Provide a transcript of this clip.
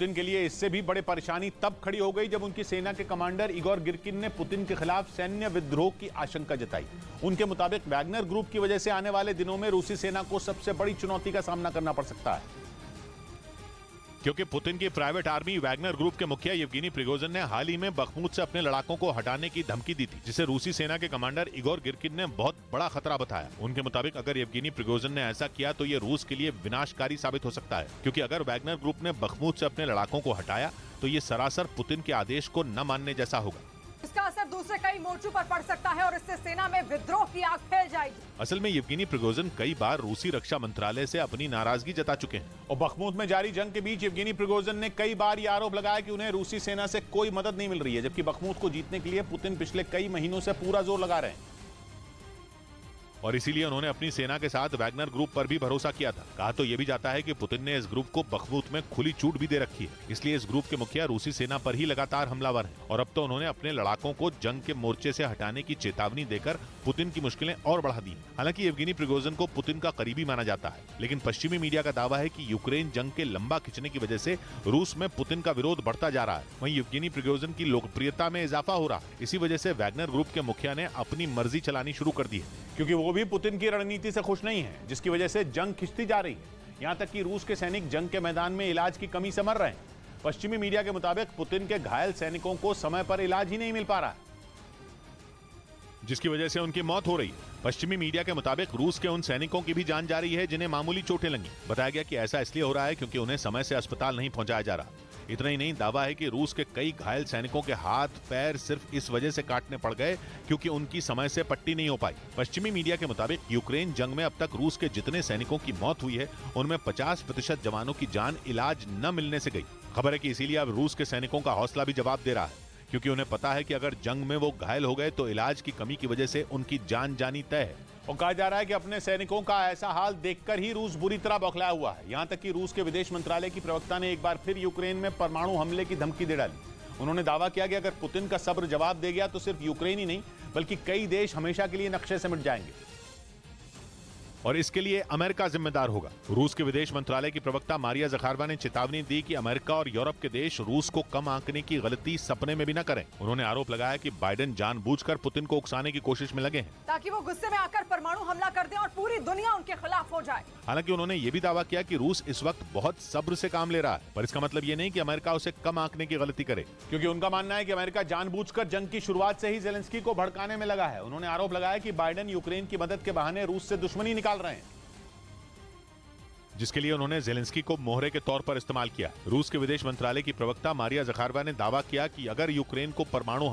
Putin के लिए इससे भी बड़ी परेशानी तब खड़ी हो गई जब उनकी सेना के कमांडर इगोर गिरकिन ने पुतिन के खिलाफ सैन्य विद्रोह की आशंका जताई। उनके मुताबिक वैगनर ग्रुप की वजह से आने वाले दिनों में रूसी सेना को सबसे बड़ी चुनौती का सामना करना पड़ सकता है, क्योंकि पुतिन की प्राइवेट आर्मी वैगनर ग्रुप के मुखिया येवगेनी प्रिगोजिन ने हाल ही में बखमुत से अपने लड़ाकों को हटाने की धमकी दी थी, जिसे रूसी सेना के कमांडर इगोर गिरकिन ने बहुत बड़ा खतरा बताया। उनके मुताबिक अगर येवगेनी प्रिगोजिन ने ऐसा किया तो ये रूस के लिए विनाशकारी साबित हो सकता है, क्योंकि अगर वैगनर ग्रुप ने बखमुत से अपने लड़ाकों को हटाया तो ये सरासर पुतिन के आदेश को न मानने जैसा होगा। इसका असर दूसरे कई मोर्चों पर पड़ सकता है और इससे सेना में विद्रोह की आग फैल जाएगी। असल में येवगेनी प्रिगोजिन कई बार रूसी रक्षा मंत्रालय से अपनी नाराजगी जता चुके हैं और बखमुत में जारी जंग के बीच येवगेनी प्रिगोजिन ने कई बार ये आरोप लगाया कि उन्हें रूसी सेना से कोई मदद नहीं मिल रही है, जबकि बखमुत को जीतने के लिए पुतिन पिछले कई महीनों से पूरा जोर लगा रहे हैं और इसीलिए उन्होंने अपनी सेना के साथ वैगनर ग्रुप पर भी भरोसा किया था। कहा तो यह भी जाता है कि पुतिन ने इस ग्रुप को बखमुत में खुली छूट भी दे रखी है, इसलिए इस ग्रुप के मुखिया रूसी सेना पर ही लगातार हमलावर हैं और अब तो उन्होंने अपने लड़ाकों को जंग के मोर्चे से हटाने की चेतावनी देकर पुतिन की मुश्किलें और बढ़ा दी। हालांकि येवगेनी प्रिगोजिन को पुतिन का करीबी माना जाता है, लेकिन पश्चिमी मीडिया का दावा है कि यूक्रेन जंग के लंबा खिंचने की वजह से रूस में पुतिन का विरोध बढ़ता जा रहा है। वहीं येवगेनी प्रिगोजिन की लोकप्रियता में इजाफा हो रहा है। इसी वजह से वैगनर ग्रुप के मुखिया ने अपनी मर्जी चलानी शुरू कर दी है, क्योंकि वो भी पुतिन की रणनीति से खुश नहीं है, जिसकी वजह से जंग खिंचती जा रही है। यहां तक कि रूस के सैनिक जंग के मैदान में इलाज की कमी से मर रहे हैं। पश्चिमी मीडिया के मुताबिक पुतिन के घायल सैनिकों को समय पर इलाज ही नहीं मिल पा रहा है, जिसकी वजह से उनकी मौत हो रही है। पश्चिमी मीडिया के मुताबिक रूस के उन सैनिकों की भी जान जा रही है जिन्हें मामूली चोटें लगी। बताया गया कि ऐसा इसलिए हो रहा है क्योंकि उन्हें समय से अस्पताल नहीं पहुंचाया जा रहा। इतना ही नहीं, दावा है कि रूस के कई घायल सैनिकों के हाथ पैर सिर्फ इस वजह से काटने पड़ गए क्योंकि उनकी समय से पट्टी नहीं हो पाई। पश्चिमी मीडिया के मुताबिक यूक्रेन जंग में अब तक रूस के जितने सैनिकों की मौत हुई है उनमें 50% जवानों की जान इलाज न मिलने से गई। खबर है कि इसीलिए अब रूस के सैनिकों का हौसला भी जवाब दे रहा है, क्योंकि उन्हें पता है कि अगर जंग में वो घायल हो गए तो इलाज की कमी की वजह से उनकी जान जानी तय है। और कहा जा रहा है कि अपने सैनिकों का ऐसा हाल देखकर ही रूस बुरी तरह बौखलाया हुआ है। यहां तक कि रूस के विदेश मंत्रालय की प्रवक्ता ने एक बार फिर यूक्रेन में परमाणु हमले की धमकी दे डाली। उन्होंने दावा किया कि अगर पुतिन का सब्र जवाब दे गया तो सिर्फ यूक्रेन ही नहीं बल्कि कई देश हमेशा के लिए नक्शे से मिट जाएंगे और इसके लिए अमेरिका जिम्मेदार होगा। रूस के विदेश मंत्रालय की प्रवक्ता मारिया ज़खारोवा ने चेतावनी दी कि अमेरिका और यूरोप के देश रूस को कम आंकने की गलती सपने में भी न करें। उन्होंने आरोप लगाया कि बाइडेन जानबूझकर पुतिन को उकसाने की कोशिश में लगे हैं ताकि वो गुस्से में आकर परमाणु हमला कर दे और पूरी दुनिया उनके खिलाफ हो जाए। हालांकि उन्होंने ये भी दावा किया कि रूस इस वक्त बहुत सब्र से काम ले रहा है, पर इसका मतलब ये नहीं कि अमेरिका उसे कम आंकने की गलती करे, क्योंकि उनका मानना है कि अमेरिका जानबूझकर जंग की शुरुआत से ही ज़ेलेंस्की को भड़काने में लगा है। उन्होंने आरोप लगाया कि बाइडेन यूक्रेन की मदद के बहाने रूस से दुश्मनी निकाल रहे हैं, जिसके लिए उन्होंने ज़ेलेंस्की को मोहरे के तौर पर इस्तेमाल किया। रूस के विदेश मंत्रालय की प्रवक्ता मारिया ज़खारोवा ने दावा किया कि अगर यूक्रेन को परमाणु